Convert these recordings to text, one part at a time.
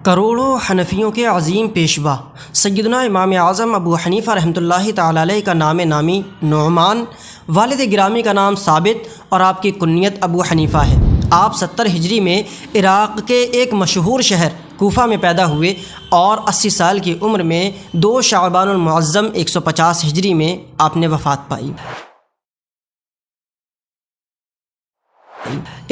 کروڑوں حنفیوں کے عظیم پیشوا سیدنا امام اعظم ابو حنیفہ رحمۃ اللہ تعالی علیہ کا نام نامی نعمان، والد گرامی کا نام ثابت اور آپ کی کنیت ابو حنیفہ ہے۔ آپ 70 ہجری میں عراق کے ایک مشہور شہر کوفہ میں پیدا ہوئے اور 80 سال کی عمر میں 2 شعبان المعظم 150 ہجری میں آپ نے وفات پائی۔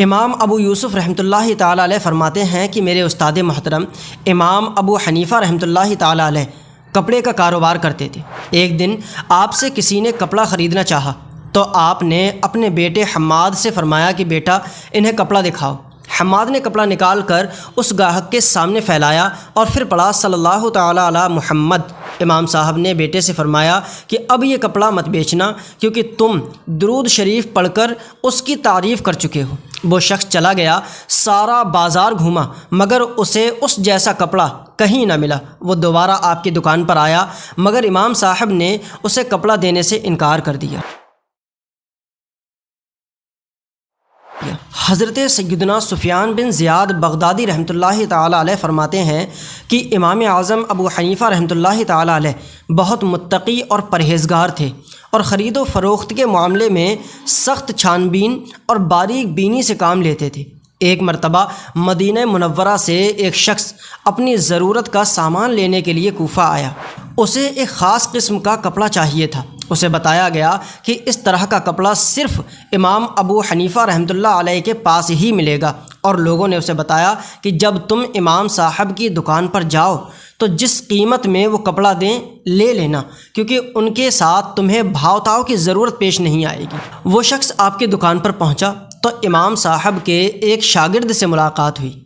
امام ابو یوسف رحمۃ اللہ تعالی علیہ فرماتے ہیں کہ میرے استاد محترم امام ابو حنیفہ رحمۃ اللہ تعالی علیہ کپڑے کا کاروبار کرتے تھے۔ ایک دن آپ سے کسی نے کپڑا خریدنا چاہا تو آپ نے اپنے بیٹے حماد سے فرمایا کہ بیٹا انہیں کپڑا دکھاؤ۔ حماد نے کپڑا نکال کر اس گاہک کے سامنے پھیلایا اور پھر پڑھا صلی اللہ تعالی علی محمد۔ امام صاحب نے بیٹے سے فرمایا کہ اب یہ کپڑا مت بیچنا کیونکہ تم درود شریف پڑھ کر اس کی تعریف کر چکے ہو۔ وہ شخص چلا گیا، سارا بازار گھوما مگر اسے اس جیسا کپڑا کہیں نہ ملا۔ وہ دوبارہ آپ کی دکان پر آیا مگر امام صاحب نے اسے کپڑا دینے سے انکار کر دیا۔ حضرت سیدنا سفیان بن زیاد بغدادی رحمۃ اللہ تعالی علیہ فرماتے ہیں کہ امام اعظم ابو حنیفہ رحمۃ اللہ تعالی علیہ بہت متقی اور پرہیزگار تھے اور خرید و فروخت کے معاملے میں سخت چھان بین اور باریک بینی سے کام لیتے تھے۔ ایک مرتبہ مدینہ منورہ سے ایک شخص اپنی ضرورت کا سامان لینے کے لیے کوفہ آیا۔ اسے ایک خاص قسم کا کپڑا چاہیے تھا۔ اسے بتایا گیا کہ اس طرح کا کپڑا صرف امام ابو حنیفہ رحمۃ اللہ علیہ کے پاس ہی ملے گا، اور لوگوں نے اسے بتایا کہ جب تم امام صاحب کی دکان پر جاؤ تو جس قیمت میں وہ کپڑا دیں لے لینا، کیونکہ ان کے ساتھ تمہیں بھاؤ تاؤ کی ضرورت پیش نہیں آئے گی۔ وہ شخص آپ کی دکان پر پہنچا تو امام صاحب کے ایک شاگرد سے ملاقات ہوئی۔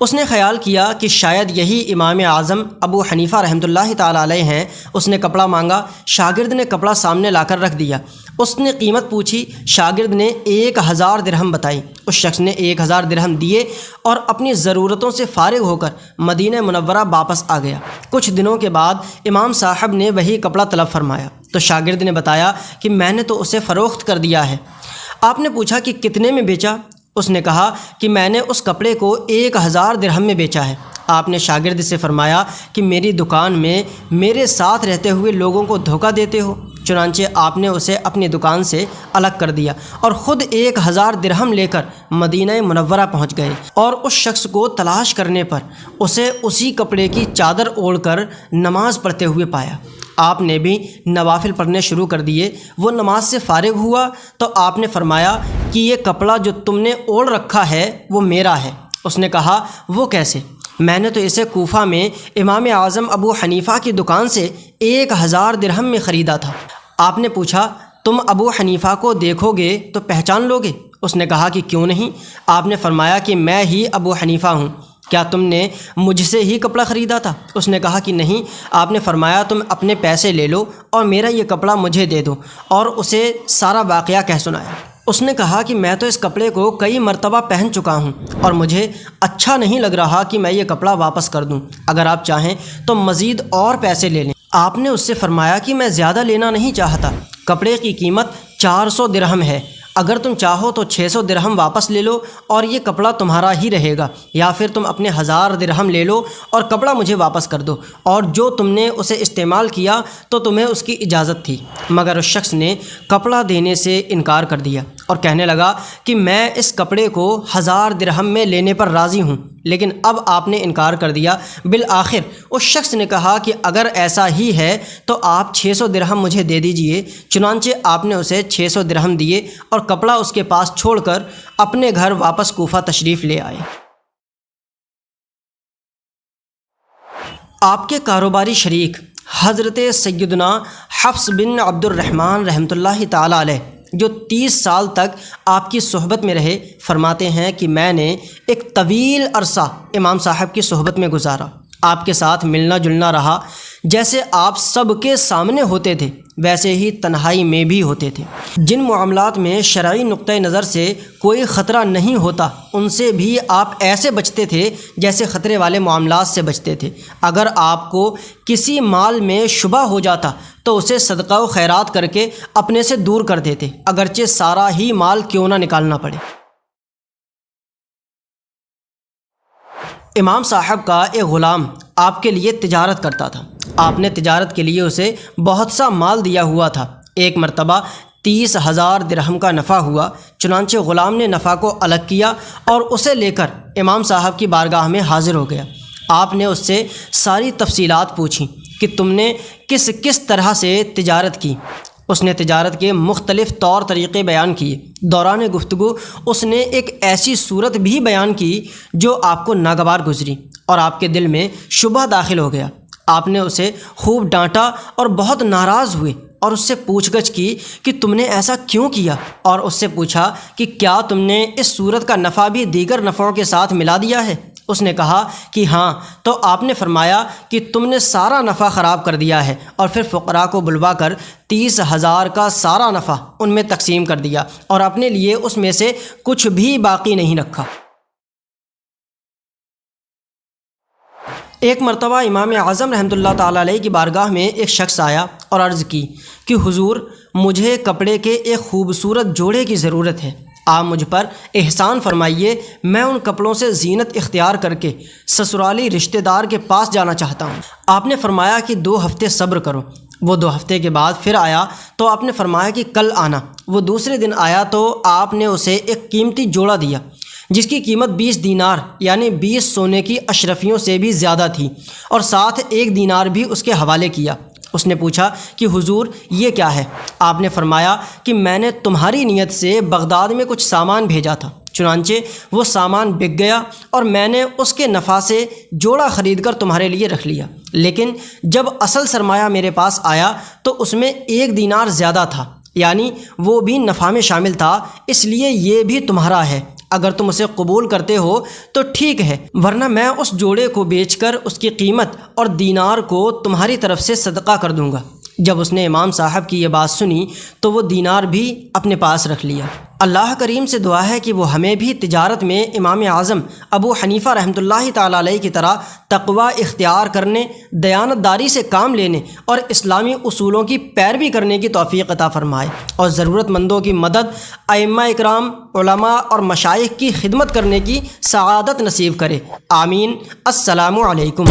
اس نے خیال کیا کہ شاید یہی امام اعظم ابو حنیفہ رحمۃ اللہ تعالی علیہ ہیں۔ اس نے کپڑا مانگا، شاگرد نے کپڑا سامنے لا کر رکھ دیا۔ اس نے قیمت پوچھی، شاگرد نے 1000 درہم بتائی۔ اس شخص نے 1000 درہم دیے اور اپنی ضرورتوں سے فارغ ہو کر مدینہ منورہ واپس آ گیا۔ کچھ دنوں کے بعد امام صاحب نے وہی کپڑا طلب فرمایا تو شاگرد نے بتایا کہ میں نے تو اسے فروخت کر دیا ہے۔ آپ نے پوچھا کہ کتنے میں بیچا؟ اس نے کہا کہ میں نے اس کپڑے کو 1000 درہم میں بیچا ہے۔ آپ نے شاگرد سے فرمایا کہ میری دکان میں میرے ساتھ رہتے ہوئے لوگوں کو دھوکہ دیتے ہو۔ چنانچہ آپ نے اسے اپنی دکان سے الگ کر دیا اور خود 1000 درہم لے کر مدینہ منورہ پہنچ گئے، اور اس شخص کو تلاش کرنے پر اسے اسی کپڑے کی چادر اوڑھ کر نماز پڑھتے ہوئے پایا۔ آپ نے بھی نوافل پڑھنے شروع کر دیے۔ وہ نماز سے فارغ ہوا تو آپ نے فرمایا کہ یہ کپڑا جو تم نے اوڑھ رکھا ہے وہ میرا ہے۔ اس نے کہا وہ کیسے؟ میں نے تو اسے کوفہ میں امام اعظم ابو حنیفہ کی دکان سے 1000 درہم میں خریدا تھا۔ آپ نے پوچھا تم ابو حنیفہ کو دیکھو گے تو پہچان لو گے؟ اس نے کہا کہ کیوں نہیں؟ آپ نے فرمایا کہ میں ہی ابو حنیفہ ہوں۔ کیا تم نے مجھ سے ہی کپڑا خریدا تھا؟ اس نے کہا کہ نہیں۔ آپ نے فرمایا تم اپنے پیسے لے لو اور میرا یہ کپڑا مجھے دے دو، اور اسے سارا واقعہ کہہ سنایا۔ اس نے کہا کہ میں تو اس کپڑے کو کئی مرتبہ پہن چکا ہوں اور مجھے اچھا نہیں لگ رہا کہ میں یہ کپڑا واپس کر دوں۔ اگر آپ چاہیں تو مزید اور پیسے لے لیں۔ آپ نے اس سے فرمایا کہ میں زیادہ لینا نہیں چاہتا، کپڑے کی قیمت 400 درہم ہے، اگر تم چاہو تو 600 درہم واپس لے لو اور یہ کپڑا تمہارا ہی رہے گا، یا پھر تم اپنے 1000 درہم لے لو اور کپڑا مجھے واپس کر دو، اور جو تم نے اسے استعمال کیا تو تمہیں اس کی اجازت تھی۔ مگر اس شخص نے کپڑا دینے سے انکار کر دیا اور کہنے لگا کہ میں اس کپڑے کو 1000 درہم میں لینے پر راضی ہوں، لیکن اب آپ نے انکار کر دیا۔ بالآخر اس شخص نے کہا کہ اگر ایسا ہی ہے تو آپ 600 درہم مجھے دے دیجئے۔ چنانچہ آپ نے اسے 600 درہم دیے اور کپڑا اس کے پاس چھوڑ کر اپنے گھر واپس کوفہ تشریف لے آئے۔ آپ کے کاروباری شریک حضرت سیدنا حفص بن عبد الرحمن رحمۃ اللہ تعالی علیہ جو 30 سال تک آپ کی صحبت میں رہے، فرماتے ہیں کہ میں نے ایک طویل عرصہ امام صاحب کی صحبت میں گزارا۔ آپ کے ساتھ ملنا جلنا رہا، جیسے آپ سب کے سامنے ہوتے تھے ویسے ہی تنہائی میں بھی ہوتے تھے۔ جن معاملات میں شرعی نقطہ نظر سے کوئی خطرہ نہیں ہوتا ان سے بھی آپ ایسے بچتے تھے جیسے خطرے والے معاملات سے بچتے تھے۔ اگر آپ کو کسی مال میں شبہ ہو جاتا تو اسے صدقہ و خیرات کر کے اپنے سے دور کر دیتے، اگرچہ سارا ہی مال کیوں نہ نکالنا پڑے۔ امام صاحب کا ایک غلام آپ کے لیے تجارت کرتا تھا۔ آپ نے تجارت کے لیے اسے بہت سا مال دیا ہوا تھا۔ ایک مرتبہ 30,000 درہم کا نفع ہوا، چنانچہ غلام نے نفع کو الگ کیا اور اسے لے کر امام صاحب کی بارگاہ میں حاضر ہو گیا۔ آپ نے اس سے ساری تفصیلات پوچھیں کہ تم نے کس کس طرح سے تجارت کی۔ اس نے تجارت کے مختلف طور طریقے بیان کیے۔ دوران گفتگو اس نے ایک ایسی صورت بھی بیان کی جو آپ کو ناگوار گزری اور آپ کے دل میں شبہ داخل ہو گیا۔ آپ نے اسے خوب ڈانٹا اور بہت ناراض ہوئے اور اس سے پوچھ گچھ کی کہ تم نے ایسا کیوں کیا، اور اس سے پوچھا کہ کیا تم نے اس صورت کا نفع بھی دیگر نفعوں کے ساتھ ملا دیا ہے؟ اس نے کہا کہ ہاں۔ تو آپ نے فرمایا کہ تم نے سارا نفع خراب کر دیا ہے، اور پھر فقراء کو بلوا کر 30,000 کا سارا نفع ان میں تقسیم کر دیا اور اپنے لیے اس میں سے کچھ بھی باقی نہیں رکھا۔ ایک مرتبہ امام اعظم رحمۃ اللہ تعالیٰ علیہ کی بارگاہ میں ایک شخص آیا اور عرض کی کہ حضور، مجھے کپڑے کے ایک خوبصورت جوڑے کی ضرورت ہے، آپ مجھ پر احسان فرمائیے، میں ان کپڑوں سے زینت اختیار کر کے سسرالی رشتہ دار کے پاس جانا چاہتا ہوں۔ آپ نے فرمایا کہ 2 ہفتے صبر کرو۔ وہ 2 ہفتے کے بعد پھر آیا تو آپ نے فرمایا کہ کل آنا۔ وہ دوسرے دن آیا تو آپ نے اسے ایک قیمتی جوڑا دیا جس کی قیمت 20 دینار یعنی 20 سونے کی اشرفیوں سے بھی زیادہ تھی، اور ساتھ 1 دینار بھی اس کے حوالے کیا۔ اس نے پوچھا کہ حضور یہ کیا ہے؟ آپ نے فرمایا کہ میں نے تمہاری نیت سے بغداد میں کچھ سامان بھیجا تھا، چنانچہ وہ سامان بک گیا اور میں نے اس کے نفع سے جوڑا خرید کر تمہارے لیے رکھ لیا، لیکن جب اصل سرمایہ میرے پاس آیا تو اس میں 1 دینار زیادہ تھا، یعنی وہ بھی نفع میں شامل تھا، اس لیے یہ بھی تمہارا ہے۔ اگر تم اسے قبول کرتے ہو تو ٹھیک ہے، ورنہ میں اس جوڑے کو بیچ کر اس کی قیمت اور دینار کو تمہاری طرف سے صدقہ کر دوں گا۔ جب اس نے امام صاحب کی یہ بات سنی تو وہ دینار بھی اپنے پاس رکھ لیا۔ اللہ کریم سے دعا ہے کہ وہ ہمیں بھی تجارت میں امام اعظم ابو حنیفہ رحمۃ اللہ تعالیٰ علیہ کی طرح تقوی اختیار کرنے، دیانت داری سے کام لینے اور اسلامی اصولوں کی پیروی کرنے کی توفیق عطا فرمائے، اور ضرورت مندوں کی مدد، ائمہ اکرام، علماء اور مشائخ کی خدمت کرنے کی سعادت نصیب کرے۔ آمین۔ السلام علیکم۔